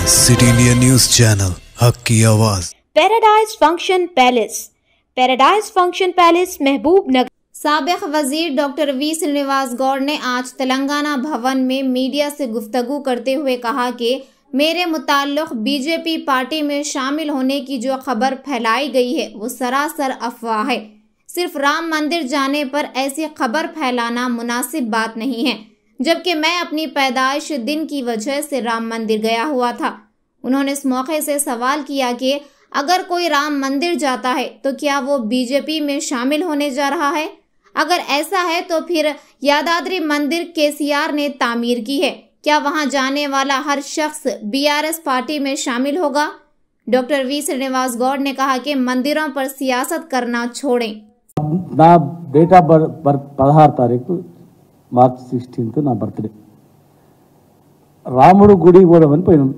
City India news channel हक की आवाज़। पैराडाइज फंक्शन पैलेस महबूब नगर। साबिक वजीर डॉक्टर वी श्रीनिवास गौड़ ने आज तेलंगाना भवन में मीडिया से गुफ्तगू करते हुए कहा कि मेरे मुताल्लिक बीजेपी पार्टी में शामिल होने की जो खबर फैलाई गई है वो सरासर अफवाह है। सिर्फ राम मंदिर जाने पर ऐसी खबर फैलाना मुनासिब बात नहीं है, जबकि मैं अपनी पैदाइश दिन की वजह से राम मंदिर गया हुआ था। उन्होंने इस मौके से सवाल किया कि अगर कोई राम मंदिर जाता है तो क्या वो बीजेपी में शामिल होने जा रहा है? अगर ऐसा है तो फिर यादाद्री मंदिर केसीआर ने तामीर की है, क्या वहां जाने वाला हर शख्स बीआरएस पार्टी में शामिल होगा? डॉक्टर वी श्रीनिवास गौड़ ने कहा कि मंदिरों पर सियासत करना छोड़ें। నా డేట్ ఆఫ్ బర్త్ 16 తారీఖు మార్చ్ 16 నా బర్త్డే. రాముడు గుడికి పోదామని పోయినాం.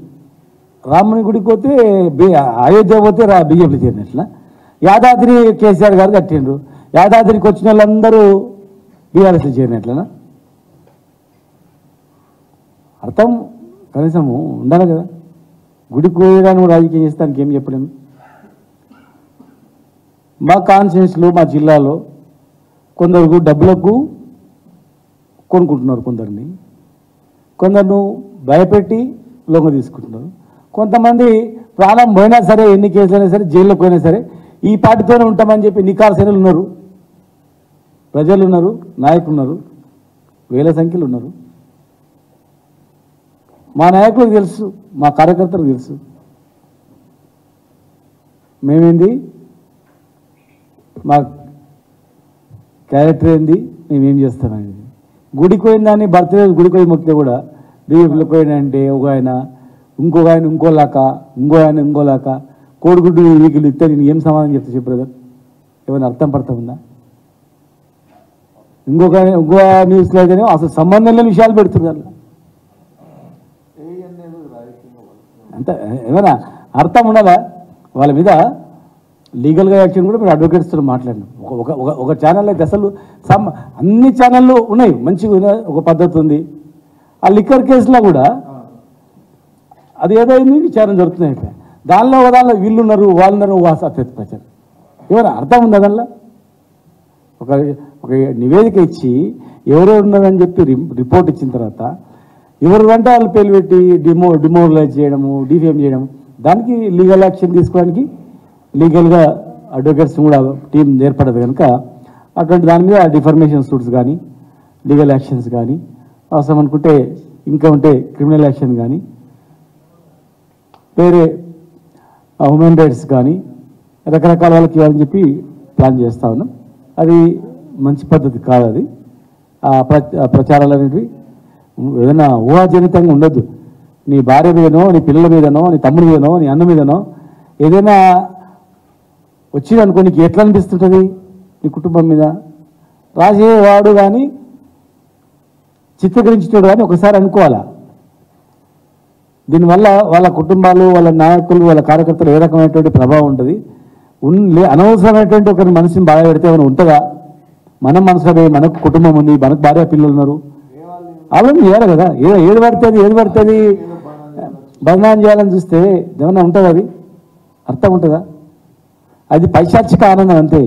రాముని గుడికి పోతే అయోధ్య పోతే బీజేపీ చేరినట్ల. యాదాద్రి కేసీఆర్ గారు కట్టిండ్రు. యాదాద్రికి వచ్చిన వాళ్ళందరూ బీఆర్ఎస్ చేరినట్లనా? అర్థం కనీసం ఉండాలి కదా. గుడికి పోయడానికి రాజకీయం చేస్తానికి ఏం చెప్పలేము. మా కాన్స్టిట్యూన్సీలో మా జిల్లాలో కొందరు డబ్బులకు కొనుక్కుంటున్నారు, కొందరు భయపెట్టి లొంగ తీసుకుంటున్నారు. కొంతమంది ప్రాణం పోయినా సరే, ఎన్ని కేసులైనా సరే, జైల్లోకి పోయినా సరే ఈ పార్టీతోనే ఉంటామని చెప్పి నికాల్సైనలు ఉన్నారు, ప్రజలు ఉన్నారు, నాయకులు ఉన్నారు, వేల సంఖ్యలు ఉన్నారు. మా నాయకులకు తెలుసు, మా కార్యకర్తలకు తెలుసు మేమేంది, మా క్యారెక్టర్ ఏంది, మేమేం చేస్తామనేది. గుడికి పోయిన దాన్ని బర్త్డే గుడికి పోయి మొక్కితే కూడా బీజేపీలో పోయినంటే ఒక ఆయన ఇంకొక ఆయన ఇంకోలాక కోడిగుడ్డు వీకులు ఇస్తే నేను ఏం సమాధానం చెప్తా చెప్పు బ్రదర్? ఏమైనా అర్థం పడతా ఉందా? ఇంకో న్యూస్లో అయితేనే అసలు సంబంధం లేని విషయాలు పెడుతున్నారు. అంత ఏమైనా అర్థం ఉండాలా? వాళ్ళ మీద లీగల్గా యాక్షన్ కూడా మీరు అడ్వకేట్స్తో మాట్లాడినాం. ఒక ఛానల్ అయితే అసలు అన్ని ఛానళ్ళు ఉన్నాయి, మంచిగా ఒక పద్ధతి ఉంది. ఆ లిక్కర్ కేసులో కూడా అది ఏదైంది విచారణ జరుగుతున్నాయి. దానిలో వీళ్ళు ఉన్నారు, వాళ్ళు ఉన్నారు, ప్రచారం ఏమైనా అర్థం ఉందా? దానిలో ఒక నివేదిక ఇచ్చి ఎవరెవరు ఉన్నారని చెప్పి రిపోర్ట్ ఇచ్చిన తర్వాత ఎవరు అంటే వాళ్ళు పేరు పెట్టి డిమోరలైజ్ చేయడము, డిఫేమ్ చేయడం, దానికి లీగల్ యాక్షన్ తీసుకోవడానికి లీగల్గా అడ్వకేట్స్ కూడా టీం ఏర్పడదు కనుక అటువంటి దాని మీద డిఫర్మేషన్ సూట్స్ కానీ, లీగల్ యాక్షన్స్ కానీ, అవసరం అనుకుంటే ఇంకా ఉంటే క్రిమినల్ యాక్షన్ కానీ, వేరే హ్యూమన్ రైట్స్ కానీ రకరకాల వాళ్ళకి ఇవ్వాలని చెప్పి ప్లాన్ చేస్తూ ఉన్నాం. అది మంచి పద్ధతి కాదు. అది ప్రచారాలు అనేవి ఏదైనా ఊహాజనితంగా ఉండొద్దు. నీ భార్య మీదనో, నీ పిల్లల మీదనో, నీ తమ్ముడి మీదనో, నీ అన్న మీదనో ఏదైనా వచ్చింది అనుకో, నీకు ఎట్లా అనిపిస్తుంటుంది? నీ కుటుంబం మీద రాసేవాడు కానీ చిత్రీకరించేవాడు కానీ ఒకసారి అనుకోవాలా. దీనివల్ల వాళ్ళ కుటుంబాలు, వాళ్ళ నాయకులు, వాళ్ళ కార్యకర్తలు ఏ రకమైనటువంటి ప్రభావం ఉంటుంది. అనవసరమైనటువంటి ఒకరి మనసుని బాధ పెడితే ఏమైనా ఉంటుందా? మనం మనసులో మనకు కుటుంబం ఉంది, మనకు భార్య పిల్లలు ఉన్నారు, వాళ్ళని చేయాలి కదా. ఏది పడుతుంది బదనాం చేయాలని చూస్తే ఏమన్నా ఉంటుంది? అది అర్థం ఉంటుందా? అది పైశాచిక ఆనందం అంతే.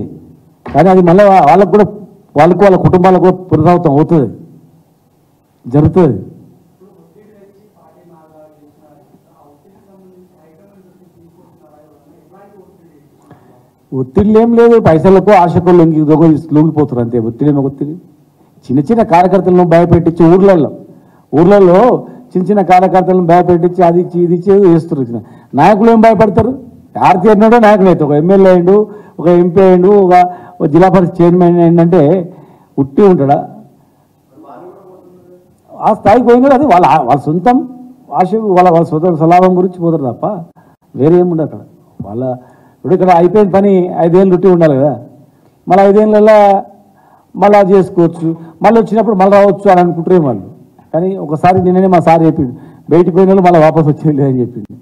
కానీ అది మళ్ళీ వాళ్ళకు కూడా, వాళ్ళ కుటుంబాలకు కూడా పునరావృతం అవుతుంది, జరుగుతుంది. ఒత్తిడి ఏం లేదు, పైసలకు ఆశకు లొంగిపోతారు అంతే. ఒత్తిడి చిన్న చిన్న కార్యకర్తలను భయపెట్టించి ఊర్లలో చిన్న కార్యకర్తలను భయపెట్టించి అది ఇచ్చి ఇది ఇచ్చి వేస్తారు. నాయకులు ఏం భయపడతారు? ఆర్తి అన్నాడో నాయకులు అయితే, ఒక ఎమ్మెల్యే అయిండు, ఒక ఎంపీ అయిండు, ఒక జిల్లా పరిషత్ చైర్మన్ అయిందంటే ఉట్టి ఉంటాడా? ఆ స్థాయికి పోయింది. అది వాళ్ళ సొంతం ఆశ, వాళ్ళ సొంత స్వలాభం గురించి పోతారు తప్ప వేరే ఏముండదు అక్కడ. ఇప్పుడు ఇక్కడ అయిపోయిన పని 5 ఏళ్ళు ఉట్టి ఉండాలి కదా. మళ్ళీ 5 ఏళ్ళలో మళ్ళీ చేసుకోవచ్చు, మళ్ళీ వచ్చినప్పుడు మళ్ళీ రావచ్చు అని అనుకుంటారే వాళ్ళు. కానీ ఒకసారి నిన్ననే మా సార్ చెప్పిండు, బయటికి పోయిన వాళ్ళు మళ్ళీ వాపసు వచ్చేది అని చెప్పిండు.